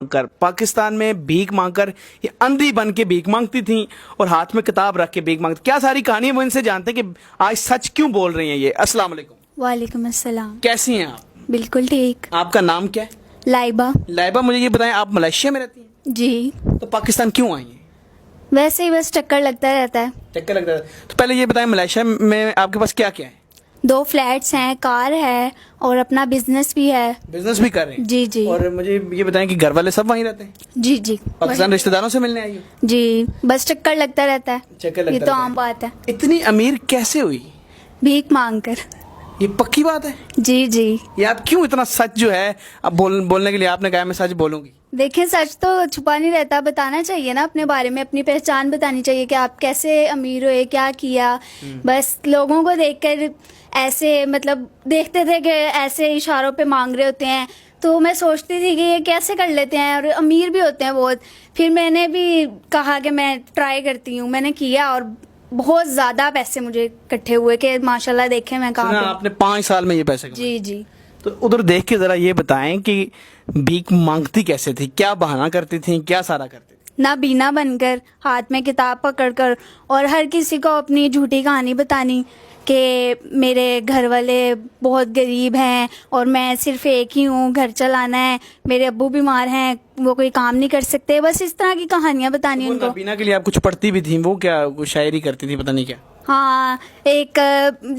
کر پاکستان میں بھیک مانگ کر یہ اندھی بن کے بھیک مانگتی تھیں اور ہاتھ میں کتاب رکھ کے بھیک مانگتی. کیا ساری کہانی وہ ان سے جانتے ہیں کہ آج سچ کیوں بول رہی ہیں یہ. السلام علیکم. وعلیکم السلام. کیسی ہیں آپ؟ بالکل ٹھیک. آپ کا نام کیا ہے؟ لائبہ. لائبہ, مجھے یہ بتائیں آپ ملیشیا میں رہتی ہیں؟ جی. تو پاکستان کیوں آئی ہیں؟ ویسے ہی بس چکر لگتا رہتا ہے. چکر لگتا ہے. تو پہلے یہ بتائیں ملیشیا میں آپ کے پاس کیا کیا ہے؟ 2 فلیٹس ہیں, کار ہے اور اپنا بزنس بھی ہے. بزنس بھی کر رہے ہیں؟ جی جی. اور مجھے یہ بتائیں کہ گھر والے سب وہیں رہتے ہیں؟ جی جی. پاکستان رشتہ داروں سے ملنے آئی ہو؟ جی, بس چکر لگتا رہتا ہے. چکر لگتا یہ تو عام بات ہے. اتنی امیر کیسے ہوئی؟ بھیک مانگ کر. یہ پکی بات ہے؟ جی جی. یہ آپ کیوں اتنا سچ جو ہے اب بولنے کے لیے آپ نے کہا میں سچ بولوں گی؟ دیکھیں, سچ تو چھپا نہیں رہتا, بتانا چاہیے نا اپنے بارے میں, اپنی پہچان بتانی چاہیے کہ آپ کیسے امیر ہوئے, کیا کیا. بس لوگوں کو دیکھ کر ایسے مطلب دیکھتے تھے کہ ایسے اشاروں پہ مانگ رہے ہوتے ہیں, تو میں سوچتی تھی کہ یہ کیسے کر لیتے ہیں اور امیر بھی ہوتے ہیں بہت. پھر میں نے بھی کہا کہ میں ٹرائی کرتی ہوں, میں نے کیا اور بہت زیادہ پیسے مجھے اکٹھے ہوئے کہ ماشاءاللہ دیکھیں میں کہاں پہ. آپ نے 5 سال میں یہ پیسے کمائے؟ جی جی. تو ادھر دیکھ کے ذرا یہ بتائیں کہ بھیک مانگتی کیسے تھی, کیا بہانہ کرتی تھیں, کیا سارا کرتی تھی؟ نابینا بن کر, ہاتھ میں کتاب پکڑ کر, اور ہر کسی کو اپنی جھوٹی کہانی بتانی کہ میرے گھر والے بہت غریب ہیں اور میں صرف ایک ہی ہوں, گھر چلانا ہے, میرے ابو بیمار ہیں, وہ کوئی کام نہیں کر سکتے. بس اس طرح کی کہانیاں بتانی ان کو. نابینا کے لیے آپ کچھ پڑھتی بھی تھیں, وہ کیا شاعری کرتی تھی, پتہ نہیں کیا. ہاں, ایک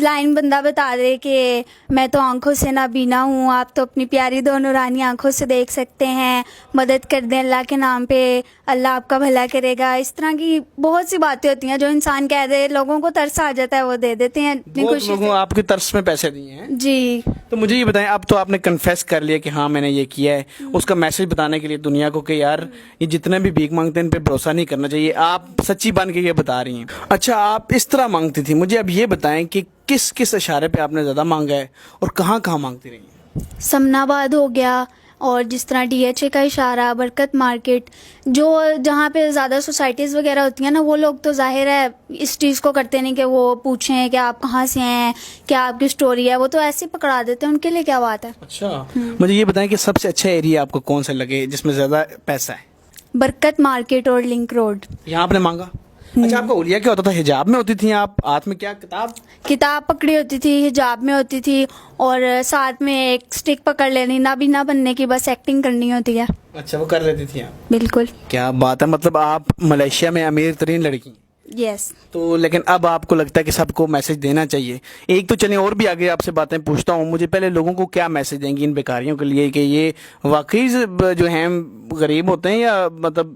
لائن بندہ بتا دے کہ میں تو آنکھوں سے نابینا ہوں, آپ تو اپنی پیاری 2 نورانی آنکھوں سے دیکھ سکتے ہیں, مدد کر دیں اللہ کے نام پہ, اللہ آپ کا بھلا کرے گا. اس طرح کی بہت سی باتیں ہوتی ہیں جو انسان کہہ دے, لوگوں کو ترس آ جاتا ہے, وہ دے دیتے ہیں اپنی خوشی لوگوں سے. آپ کی ترس میں پیسے دیے ہیں؟ جی. تو مجھے یہ بتائیں, اب تو آپ نے کنفیس کر لیا کہ ہاں میں نے یہ کیا ہے, اس کا میسج بتانے کے لیے دنیا کو کہ یار یہ جتنے بھی بھیک مانگتے ہیں ان پہ بھروسہ نہیں کرنا چاہیے, آپ سچی بن کے یہ بتا رہی ہیں. اچھا, آپ اس طرح مانگتی تھی, مجھے اب یہ بتائیں کہ کس کس اشارے پہ آپ نے زیادہ مانگا ہے اور کہاں کہاں مانگتی رہی ہیں؟ سمنا آباد ہو گیا, اور جس طرح DHA کا اشارہ, برکت مارکیٹ, جو جہاں پہ زیادہ سوسائٹیز وغیرہ ہوتی ہیں نا, وہ لوگ تو ظاہر ہے اس چیز کو کرتے نہیں کہ وہ پوچھیں کہ آپ کہاں سے ہیں, کیا آپ کی سٹوری ہے, وہ تو ایسے ہی پکڑا دیتے ہیں, ان کے لیے کیا بات ہے. اچھا, مجھے یہ بتائیں کہ سب سے اچھا ایریا آپ کو کون سا لگے جس میں زیادہ پیسہ ہے؟ برکت مارکیٹ اور لنک روڈ. یہاں آپ نے مانگا؟ اچھا, آپ کا اولیا کیا ہوتا تھا, حجاب میں ہوتی تھیں آپ, ہاتھ میں کیا کتاب پکڑی ہوتی تھی, حجاب میں ہوتی تھی, اور ساتھ میں ایک سٹک پکڑ لینی, نابینا بننے کی بس ایکٹنگ کرنی ہوتی ہے. اچھا, وہ کر لیتی تھی آپ؟ بالکل. کیا بات ہے, مطلب آپ ملیشیا میں امیر ترین لڑکی ہیں. یس. تو لیکن اب آپ کو لگتا ہے کہ سب کو میسج دینا چاہیے. ایک تو چلیں اور بھی آگے آپ سے باتیں پوچھتا ہوں, مجھے پہلے لوگوں کو کیا میسج دیں گی ان بیکاریوں کے لیے کہ یہ واقعی جو ہیں غریب ہوتے ہیں یا مطلب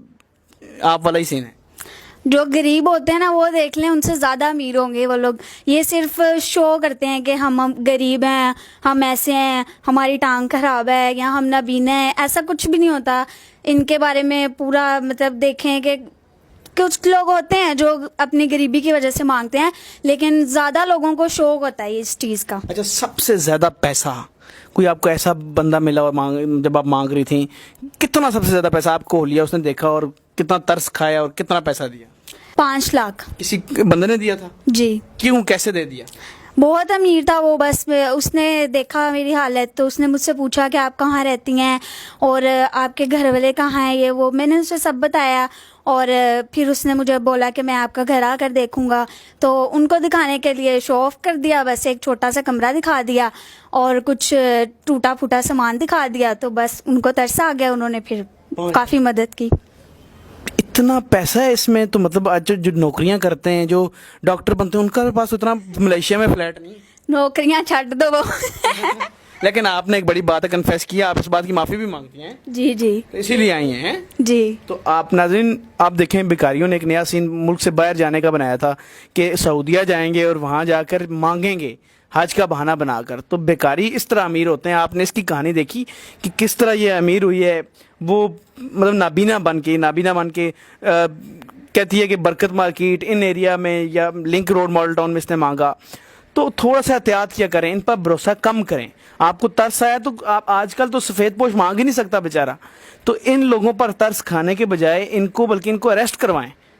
آپ والا ہی سین ہے؟ جو غریب ہوتے ہیں نا, وہ دیکھ لیں, ان سے زیادہ امیر ہوں گے وہ لوگ. یہ صرف شو کرتے ہیں کہ ہم غریب ہیں, ہم ایسے ہیں, ہماری ٹانگ خراب ہے, یا ہم نابینا ہیں. ایسا کچھ بھی نہیں ہوتا. ان کے بارے میں پورا مطلب دیکھیں کہ کچھ لوگ ہوتے ہیں جو اپنی غریبی کی وجہ سے مانگتے ہیں, لیکن زیادہ لوگوں کو شوق ہوتا ہے اس چیز کا. اچھا, سب سے زیادہ پیسہ کوئی آپ کو ایسا بندہ ملا اور جب آپ مانگ رہی تھیں, کتنا سب سے زیادہ پیسہ آپ کو لیا, اس نے دیکھا اور کتنا ترس کھایا اور کتنا پیسہ دیا؟ 5 لاکھ. کسی بندے نے دیا تھا؟ جی. کیوں, کیسے دے دیا؟ بہت امیر تھا وہ, بس اس نے دیکھا میری حالت تو اس نے مجھ سے پوچھا کہ آپ کہاں رہتی ہیں اور آپ کے گھر والے کہاں ہیں, یہ وہ. میں نے اسے سب بتایا, اور پھر اس نے مجھے بولا کہ میں آپ کا گھر آ کر دیکھوں گا. تو ان کو دکھانے کے لیے شو آف کر دیا, بس ایک چھوٹا سا کمرہ دکھا دیا اور کچھ ٹوٹا پھوٹا سامان دکھا دیا, تو بس ان کو ترس آ گیا, انہوں نے پھر کافی مدد کی. اتنا پیسہ ہے اس میں, تو مطلب آج جو نوکریاں کرتے ہیں, جو ڈاکٹر بنتے ہیں, ان کا پاس اتنا ملیشیا میں فلیٹ نہیں. نوکریاں چھڈ دو وہ. لیکن آپ نے ایک بڑی بات کنفیس کیا, آپ اس بات کی معافی بھی مانگتی ہیں. جی جی. اسی لیے آئی ہیں. جی. تو آپ ناظرین, آپ دیکھیں بیکاریوں نے ایک نیا سین ملک سے باہر جانے کا بنایا تھا کہ سعودیہ جائیں گے اور وہاں جا کر مانگیں گے حج کا بہانہ بنا کر. تو بیکاری اس طرح امیر ہوتے ہیں. آپ نے اس کی کہانی دیکھی کہ کس طرح یہ امیر ہوئی ہے. وہ مطلب نابینا بن کے کہتی ہے کہ برکت مارکیٹ ان ایریا میں یا لنک روڈ ماڈل ٹاؤن میں اس نے مانگا. تو تھوڑا سا احتیاط کیا کریں, ان پر بھروسہ کم کریں. آپ کو ترس آیا تو آپ آج کل تو سفید پوش مانگ ہی نہیں سکتا بیچارہ, تو ان لوگوں پر ترس کھانے کے بجائے ان کو بلکہ ان کو اریسٹ کروائیں.